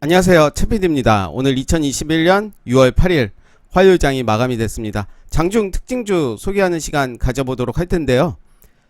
안녕하세요, 최PD입니다. 오늘 2021년 6월 8일 화요일장이 마감이 됐습니다. 장중 특징주 소개하는 시간 가져보도록 할 텐데요.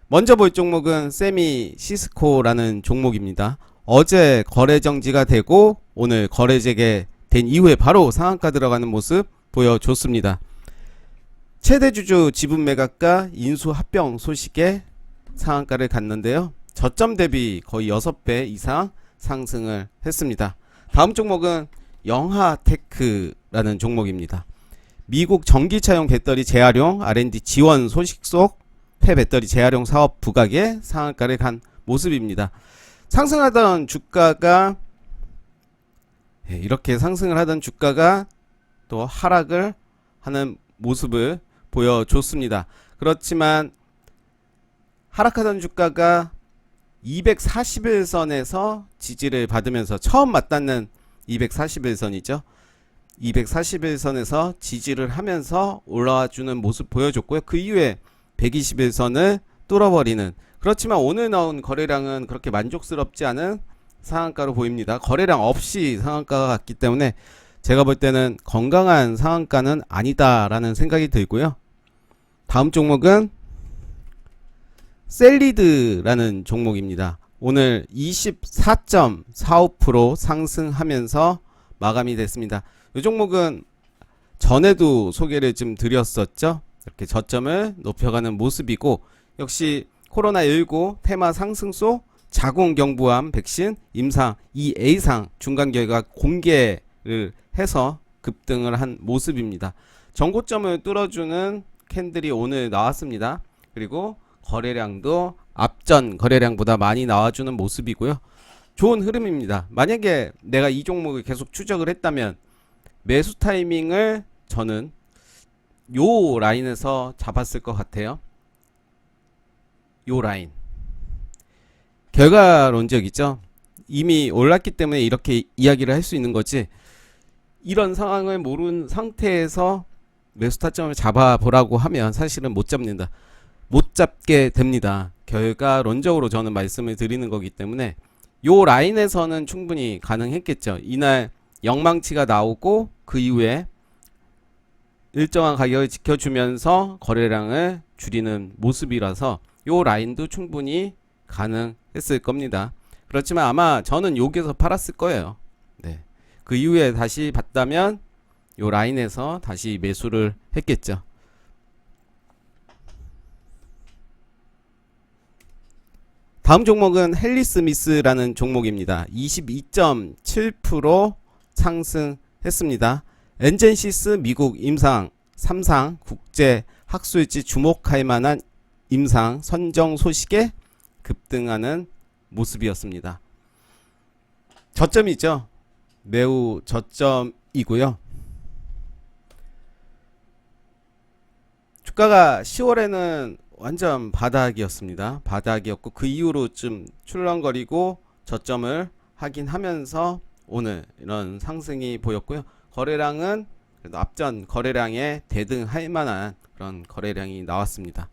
먼저 볼 종목은 세미 시스코라는 종목입니다. 어제 거래 정지가 되고 오늘 거래 재개된 이후에 바로 상한가 들어가는 모습 보여줬습니다. 최대 주주 지분 매각과 인수 합병 소식에 상한가를 갔는데요. 저점 대비 거의 6배 이상 상승을 했습니다. 다음 종목은 영하테크라는 종목입니다. 미국 전기차용 배터리 재활용 R&D 지원 소식 속 폐배터리 재활용 사업 부각에 상한가를 간 모습입니다. 상승하던 주가가 이렇게 상승을 하던 주가가 또 하락을 하는 모습을 보여줬습니다. 그렇지만 하락하던 주가가 241선에서 지지를 받으면서 처음 맞닿는 241선이죠. 241선에서 지지를 하면서 올라와주는 모습 보여줬고요. 그 이후에 121선을 뚫어버리는, 그렇지만 오늘 나온 거래량은 그렇게 만족스럽지 않은 상한가로 보입니다. 거래량 없이 상한가가 갔기 때문에 제가 볼 때는 건강한 상한가는 아니다라는 생각이 들고요. 다음 종목은 셀리드라는 종목입니다. 오늘 24.45% 상승하면서 마감이 됐습니다. 이 종목은 전에도 소개를 좀 드렸었죠. 이렇게 저점을 높여가는 모습이고, 역시 코로나19 테마 상승 속 자궁경부암 백신 임상 2A상 중간 결과 공개를 해서 급등을 한 모습입니다. 전고점을 뚫어주는 캔들이 오늘 나왔습니다. 그리고 거래량도 앞전 거래량보다 많이 나와주는 모습이고요. 좋은 흐름입니다. 만약에 내가 이 종목을 계속 추적을 했다면 매수 타이밍을 저는 요 라인에서 잡았을 것 같아요. 요 라인. 결과론적이죠. 이미 올랐기 때문에 이렇게 이야기를 할 수 있는 거지, 이런 상황을 모르는 상태에서 매수 타점을 잡아보라고 하면 사실은 못 잡는다. 못 잡게 됩니다. 결과론적으로 저는 말씀을 드리는 거기 때문에 요 라인에서는 충분히 가능했겠죠. 이날 영망치가 나오고 그 이후에 일정한 가격을 지켜주면서 거래량을 줄이는 모습이라서 요 라인도 충분히 가능했을 겁니다. 그렇지만 아마 저는 여기서 팔았을 거예요. 네. 그 이후에 다시 봤다면 요 라인에서 다시 매수를 했겠죠. 다음 종목은 헬리스미스라는 종목입니다. 22.7% 상승했습니다. 엔젠시스 미국 임상 3상 국제 학술지 주목할 만한 임상 선정 소식에 급등하는 모습이었습니다. 저점이죠. 매우 저점이고요. 주가가 10월에는 완전 바닥이었습니다. 바닥이었고 그 이후로 좀 출렁거리고 저점을 하긴 하면서 오늘 이런 상승이 보였고요. 거래량은 그래도 앞전 거래량에 대등할 만한 그런 거래량이 나왔습니다.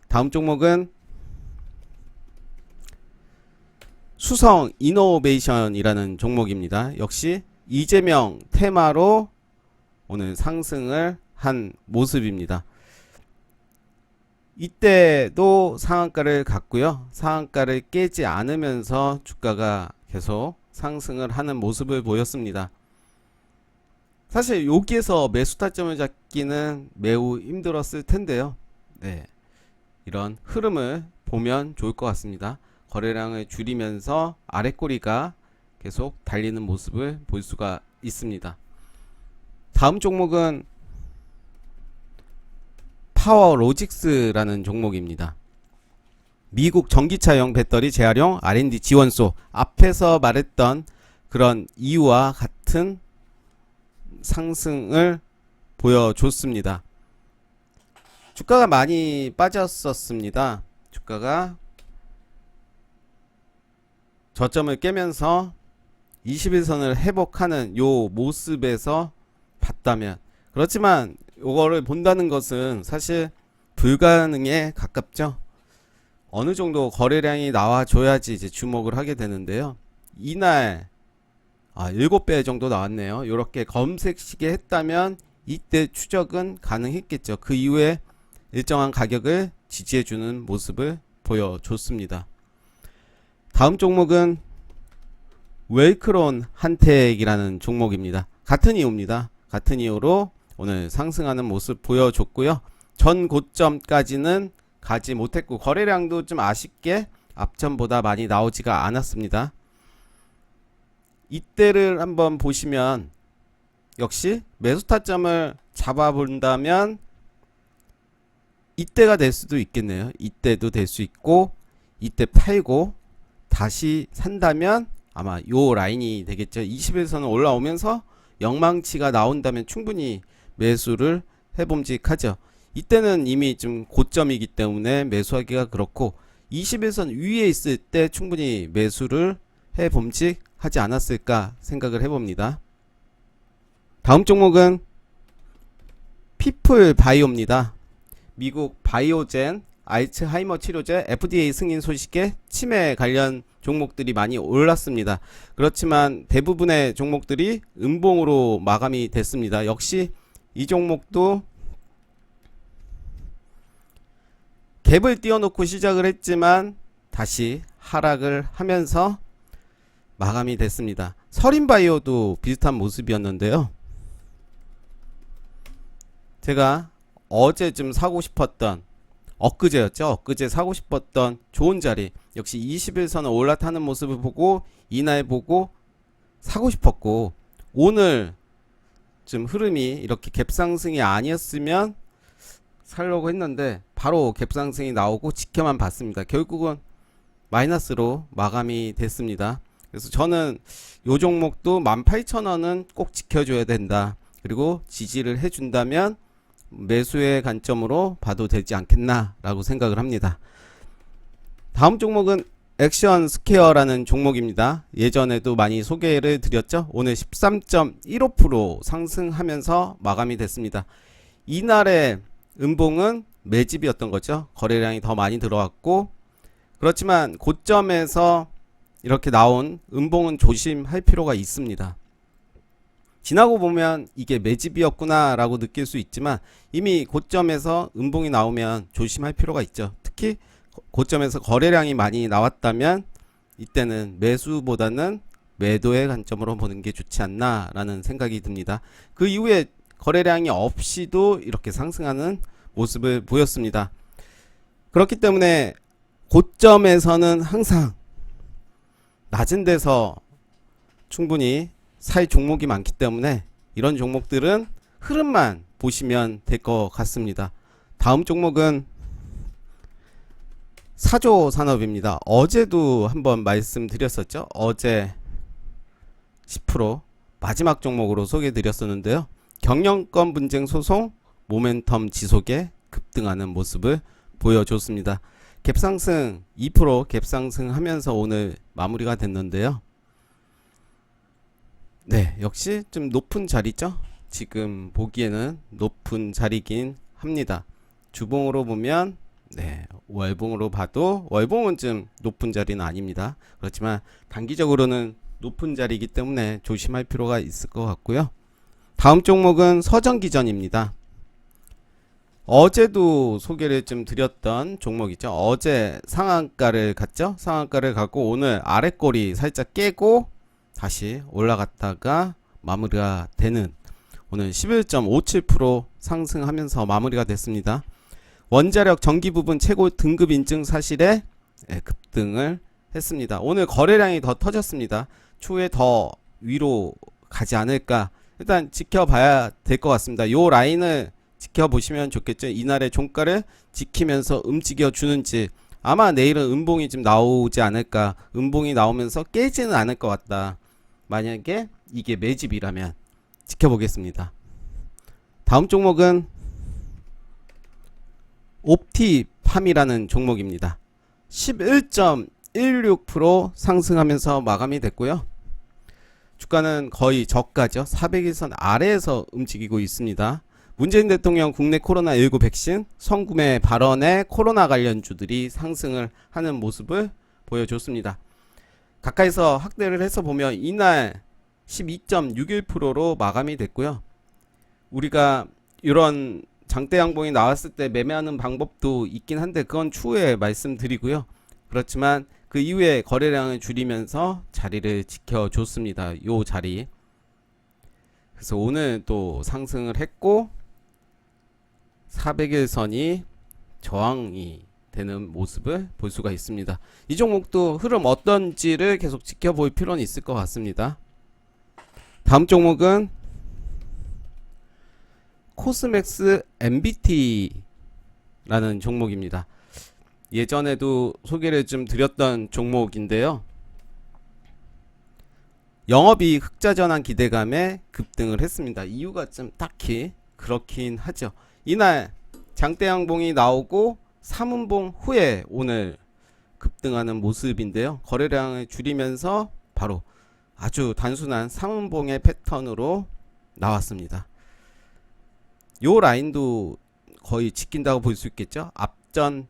다음 종목은 수성 이노베이션이라는 종목입니다. 역시 이재명 테마로 오늘 상승을 한 모습입니다. 이때도 상한가를 갔고요. 상한가를 깨지 않으면서 주가가 계속 상승을 하는 모습을 보였습니다. 사실 여기에서 매수 타점을 잡기는 매우 힘들었을 텐데요. 네, 이런 흐름을 보면 좋을 것 같습니다. 거래량을 줄이면서 아랫꼬리가 계속 달리는 모습을 볼 수가 있습니다. 다음 종목은 파워로직스라는 종목입니다. 미국 전기차용 배터리 재활용 R&D 지원소, 앞에서 말했던 그런 이유와 같은 상승을 보여줬습니다. 주가가 많이 빠졌었습니다. 주가가 저점을 깨면서 21선을 회복하는 요 모습에서 봤다면, 그렇지만 요거를 본다는 것은 사실 불가능에 가깝죠. 어느 정도 거래량이 나와줘야지 이제 주목을 하게 되는데요. 이날 7배 정도 나왔네요. 이렇게 검색시계 했다면 이때 추적은 가능했겠죠. 그 이후에 일정한 가격을 지지해주는 모습을 보여줬습니다. 다음 종목은 웰크론 한택이라는 종목입니다. 같은 이유입니다. 같은 이유로 오늘 상승하는 모습 보여줬고요. 전 고점까지는 가지 못했고 거래량도 좀 아쉽게 앞전보다 많이 나오지가 않았습니다. 이때를 한번 보시면 역시 매수 타점을 잡아본다면 이때가 될 수도 있겠네요. 이때도 될 수 있고 이때 팔고 다시 산다면 아마 요 라인이 되겠죠. 20일선은 올라오면서 영망치가 나온다면 충분히 매수를 해봄직하죠. 이때는 이미 좀 고점이기 때문에 매수하기가 그렇고 21선 위에 있을 때 충분히 매수를 해봄직하지 않았을까 생각을 해봅니다. 다음 종목은 피플 바이오입니다. 미국 바이오젠 알츠하이머 치료제 FDA 승인 소식에 치매 관련 종목들이 많이 올랐습니다. 그렇지만 대부분의 종목들이 음봉으로 마감이 됐습니다. 역시 이 종목도 갭을 띄워놓고 시작을 했지만 다시 하락을 하면서 마감이 됐습니다. 서린바이오도 비슷한 모습이었는데요. 제가 어제 좀 사고 싶었던 엊그제였죠. 엊그제 사고 싶었던 좋은 자리 역시 21선을 올라타는 모습을 보고 이날 보고 사고 싶었고 오늘 좀 흐름이 이렇게 갭상승이 아니었으면 살려고 했는데 바로 갭상승이 나오고 지켜만 봤습니다. 결국은 마이너스로 마감이 됐습니다. 그래서 저는 요 종목도 18,000원은 꼭 지켜줘야 된다. 그리고 지지를 해준다면 매수의 관점으로 봐도 되지 않겠나 라고 생각을 합니다. 다음 종목은 액션 스퀘어라는 종목입니다. 예전에도 많이 소개를 드렸죠. 오늘 13.15% 상승하면서 마감이 됐습니다. 이날의 음봉은 매집이었던 거죠. 거래량이 더 많이 들어왔고 그렇지만 고점에서 이렇게 나온 음봉은 조심할 필요가 있습니다. 지나고 보면 이게 매집이었구나 라고 느낄 수 있지만 이미 고점에서 음봉이 나오면 조심할 필요가 있죠. 특히 고점에서 거래량이 많이 나왔다면 이때는 매수보다는 매도의 관점으로 보는 게 좋지 않나 라는 생각이 듭니다. 그 이후에 거래량이 없이도 이렇게 상승하는 모습을 보였습니다. 그렇기 때문에 고점에서는 항상 낮은 데서 충분히 살 종목이 많기 때문에 이런 종목들은 흐름만 보시면 될 것 같습니다. 다음 종목은 사조산업입니다. 어제도 한번 말씀드렸었죠. 어제 10% 마지막 종목으로 소개해 드렸었는데요. 경영권 분쟁 소송 모멘텀 지속에 급등하는 모습을 보여줬습니다. 갭상승 2% 갭상승 하면서 오늘 마무리가 됐는데요. 네, 역시 좀 높은 자리죠. 지금 보기에는 높은 자리긴 합니다. 주봉으로 보면 네, 월봉으로 봐도 월봉은 좀 높은 자리는 아닙니다. 그렇지만 단기적으로는 높은 자리이기 때문에 조심할 필요가 있을 것 같고요. 다음 종목은 서정기전입니다. 어제도 소개를 좀 드렸던 종목이죠. 어제 상한가를 갔죠. 상한가를 가고 오늘 아랫꼬리 살짝 깨고 다시 올라갔다가 마무리가 되는 오늘 11.57% 상승하면서 마무리가 됐습니다. 원자력 전기 부분 최고 등급 인증 사실에 급등을 했습니다. 오늘 거래량이 더 터졌습니다. 추후에 더 위로 가지 않을까 일단 지켜봐야 될 것 같습니다. 요 라인을 지켜보시면 좋겠죠. 이날의 종가를 지키면서 움직여 주는지 아마 내일은 음봉이 좀 나오지 않을까. 음봉이 나오면서 깨지는 않을 것 같다. 만약에 이게 매집이라면 지켜보겠습니다. 다음 종목은 옵티팜이라는 종목입니다. 11.16% 상승하면서 마감이 됐고요. 주가는 거의 저가죠. 400일선 아래에서 움직이고 있습니다. 문재인 대통령 국내 코로나19 백신 선구매 발언에 코로나 관련주들이 상승을 하는 모습을 보여줬습니다. 가까이서 확대를 해서 보면 이날 12.61%로 마감이 됐고요. 우리가 이런 장대 양봉이 나왔을 때 매매하는 방법도 있긴 한데 그건 추후에 말씀드리고요. 그렇지만 그 이후에 거래량을 줄이면서 자리를 지켜줬습니다. 요 자리. 그래서 오늘 또 상승을 했고 400일선이 저항이 되는 모습을 볼 수가 있습니다. 이 종목도 흐름 어떤지를 계속 지켜볼 필요는 있을 것 같습니다. 다음 종목은 코스맥스 MBT라는 종목입니다. 예전에도 소개를 좀 드렸던 종목인데요. 영업이익 흑자 전환 기대감에 급등을 했습니다. 이유가 좀 딱히 그렇긴 하죠. 이날 장대 양봉이 나오고 3분봉 후에 오늘 급등하는 모습인데요. 거래량을 줄이면서 바로 아주 단순한 3분봉의 패턴으로 나왔습니다. 요 라인도 거의 지킨다고 볼 수 있겠죠. 앞전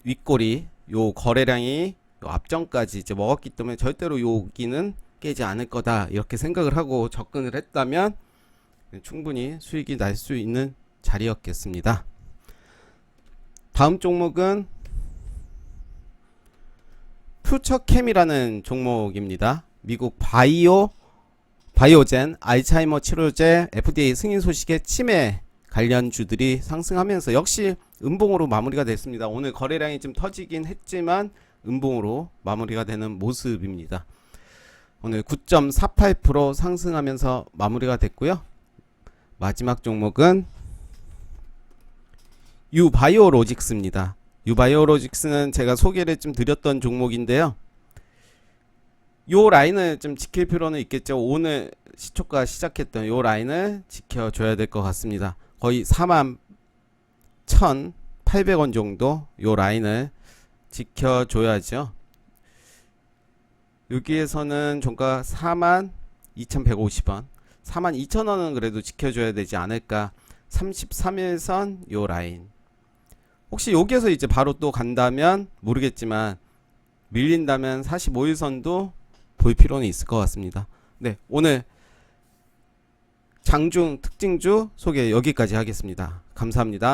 윗꼬리 요 거래량이 요 앞전까지 이제 먹었기 때문에 절대로 여기는 깨지 않을 거다 이렇게 생각을 하고 접근을 했다면 충분히 수익이 날 수 있는 자리였겠습니다. 다음 종목은 퓨처캠이라는 종목입니다. 미국 바이오젠 알츠하이머 치료제 FDA 승인 소식에 치매 관련주들이 상승하면서 역시 음봉으로 마무리가 됐습니다. 오늘 거래량이 좀 터지긴 했지만 음봉으로 마무리가 되는 모습입니다. 오늘 9.48% 상승하면서 마무리가 됐고요. 마지막 종목은 유바이오로직스입니다. 유바이오로직스는 제가 소개를 좀 드렸던 종목인데요. 요 라인을 좀 지킬 필요는 있겠죠. 오늘 시초가 시작했던 요 라인을 지켜줘야 될 것 같습니다. 거의 41,800원 정도 요 라인을 지켜줘야죠. 여기에서는 종가 42,150원 42,000원은 그래도 지켜줘야 되지 않을까. 33일선 요 라인 혹시 여기에서 이제 바로 또 간다면 모르겠지만 밀린다면 45일선도 볼 필요는 있을 것 같습니다. 네, 오늘 장중 특징주 소개 여기까지 하겠습니다. 감사합니다.